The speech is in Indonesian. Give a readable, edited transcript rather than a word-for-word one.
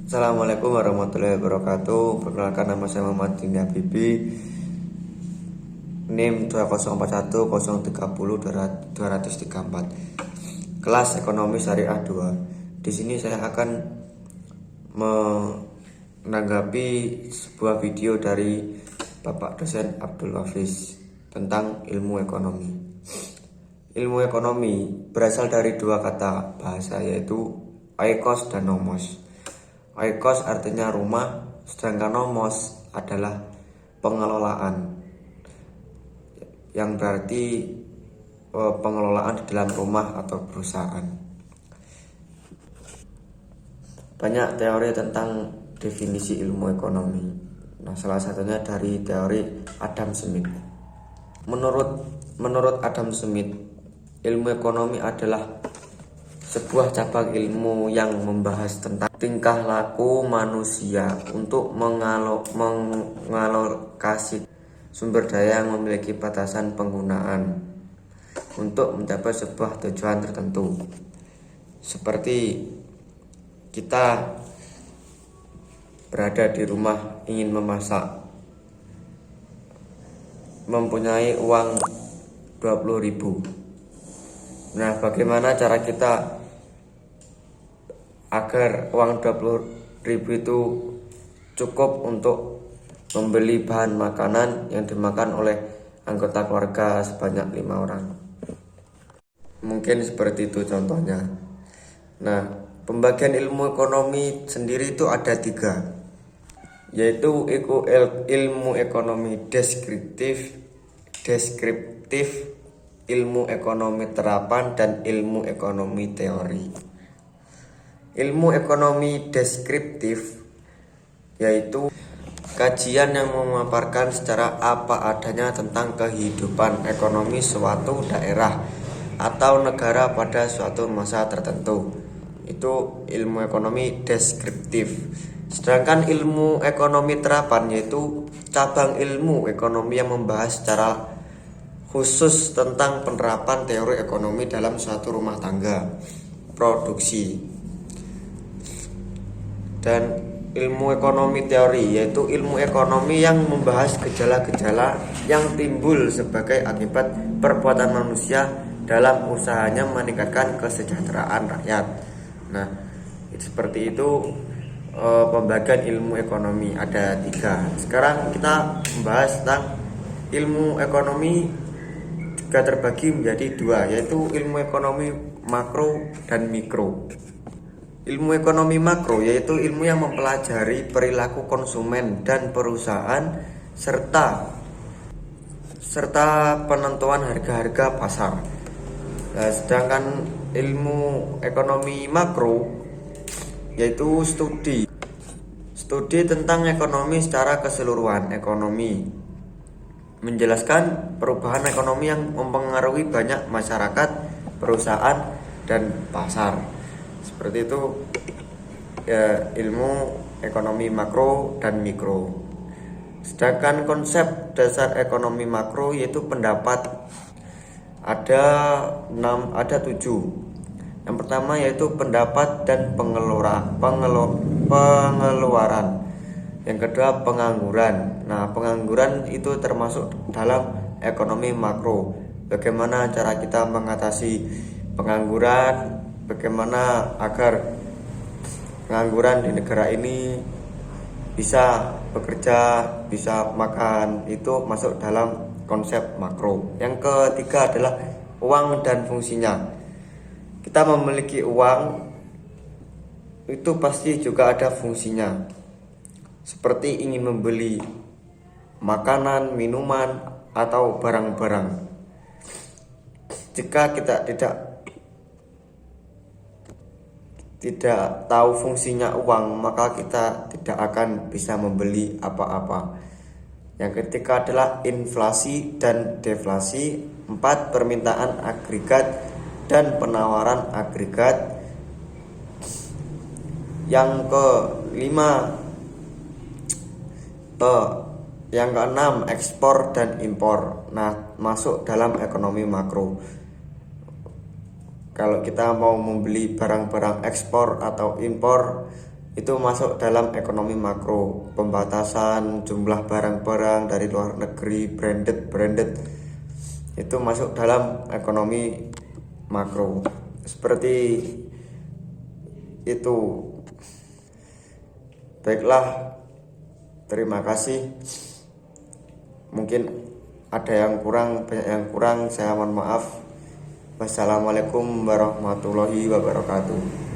Assalamualaikum warahmatullahi wabarakatuh. Perkenalkan, nama saya Muhammad Dini Habibi, NIM 204130234, kelas Ekonomi Syariah 2. Di sini saya akan menanggapi sebuah video dari Bapak dosen Abdul Hafiz tentang ilmu ekonomi. Ilmu ekonomi berasal dari dua kata bahasa, yaitu oikos dan nomos. Oikos artinya rumah, sedangkan nomos adalah pengelolaan, yang berarti pengelolaan di dalam rumah atau perusahaan. Banyak teori tentang definisi ilmu ekonomi. Nah, salah satunya dari teori Adam Smith. Menurut Adam Smith, ilmu ekonomi adalah sebuah cabang ilmu yang membahas tentang tingkah laku manusia untuk mengalokasi sumber daya yang memiliki batasan penggunaan untuk mencapai sebuah tujuan tertentu. Seperti kita berada di rumah ingin memasak, mempunyai uang 20.000. Nah, bagaimana cara kita agar uang 20.000 itu cukup untuk membeli bahan makanan yang dimakan oleh anggota keluarga sebanyak 5 orang? Mungkin seperti itu contohnya. Nah, pembagian ilmu ekonomi sendiri itu ada 3, yaitu ilmu ekonomi deskriptif, ilmu ekonomi terapan, dan ilmu ekonomi teori. Ilmu ekonomi deskriptif yaitu kajian yang memaparkan secara apa adanya tentang kehidupan ekonomi suatu daerah atau negara pada suatu masa tertentu. Itu ilmu ekonomi deskriptif. Sedangkan ilmu ekonomi terapan yaitu cabang ilmu ekonomi yang membahas secara khusus tentang penerapan teori ekonomi dalam suatu rumah tangga, produksi. Dan ilmu ekonomi teori yaitu ilmu ekonomi yang membahas gejala-gejala yang timbul sebagai akibat perbuatan manusia dalam usahanya meningkatkan kesejahteraan rakyat. Nah, seperti itu pembagian ilmu ekonomi ada 3. Sekarang kita membahas tentang ilmu ekonomi juga terbagi menjadi 2, yaitu ilmu ekonomi makro dan mikro. Ilmu ekonomi makro yaitu ilmu yang mempelajari perilaku konsumen dan perusahaan serta penentuan harga-harga pasar. Nah, sedangkan ilmu ekonomi makro yaitu studi tentang ekonomi secara keseluruhan. Ekonomi menjelaskan perubahan ekonomi yang mempengaruhi banyak masyarakat, perusahaan, dan pasar. Seperti itu ya, ilmu ekonomi makro dan mikro. Sedangkan konsep dasar ekonomi makro yaitu pendapat ada 7. Yang pertama yaitu pendapat dan pengeluaran. Yang kedua pengangguran. Nah, pengangguran itu termasuk dalam ekonomi makro. Bagaimana cara kita mengatasi pengangguran, bagaimana agar pengangguran di negara ini bisa bekerja, bisa makan, itu masuk dalam konsep makro. Yang ketiga adalah uang dan fungsinya. Kita memiliki uang itu pasti juga ada fungsinya, seperti ingin membeli makanan, minuman, atau barang-barang. Jika kita tidak tahu fungsinya uang, maka kita tidak akan bisa membeli apa-apa. Yang ketiga adalah inflasi dan deflasi. 4, permintaan agregat dan penawaran agregat. Yang keenam ekspor dan impor. Nah, masuk dalam ekonomi makro. Kalau kita mau membeli barang-barang ekspor atau impor, itu masuk dalam ekonomi makro. Pembatasan jumlah barang-barang dari luar negeri branded itu masuk dalam ekonomi makro. Seperti itu. Baiklah, terima kasih. Mungkin ada yang kurang, banyak yang kurang, saya mohon maaf. Wassalamualaikum warahmatullahi wabarakatuh.